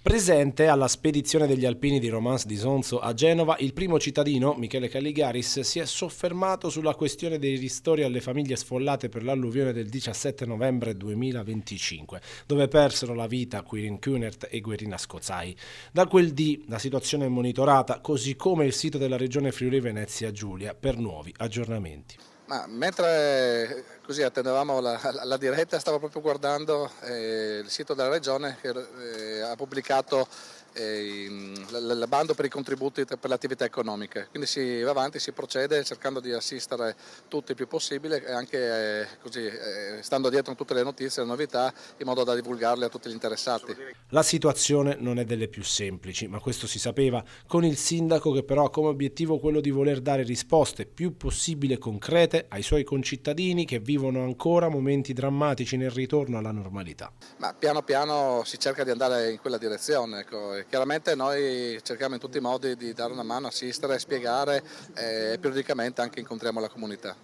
Presente alla spedizione degli alpini di Romance di Sonzo a Genova, il primo cittadino, Michele Calligaris, si è soffermato sulla questione dei ristori alle famiglie sfollate per l'alluvione del 17 novembre 2025, dove persero la vita Quirin Kunert e Guerina Scozzai. Da quel dì la situazione è monitorata, così come il sito della regione Friuli Venezia Giulia, per nuovi aggiornamenti. Ma mentre così attendevamo la diretta, stavo proprio guardando il sito della Regione che ha pubblicato il bando per i contributi per le attività economiche. Quindi si va avanti, si procede cercando di assistere tutti il più possibile e anche così, stando dietro a tutte le notizie e le novità in modo da divulgarle a tutti gli interessati. La situazione non è delle più semplici, ma questo si sapeva, con il sindaco che però ha come obiettivo quello di voler dare risposte più possibile concrete ai suoi concittadini che vivono ancora momenti drammatici nel ritorno alla normalità. Ma piano piano si cerca di andare in quella direzione, ecco. E chiaramente noi cerchiamo in tutti i modi di dare una mano, assistere, spiegare e periodicamente anche incontriamo la comunità.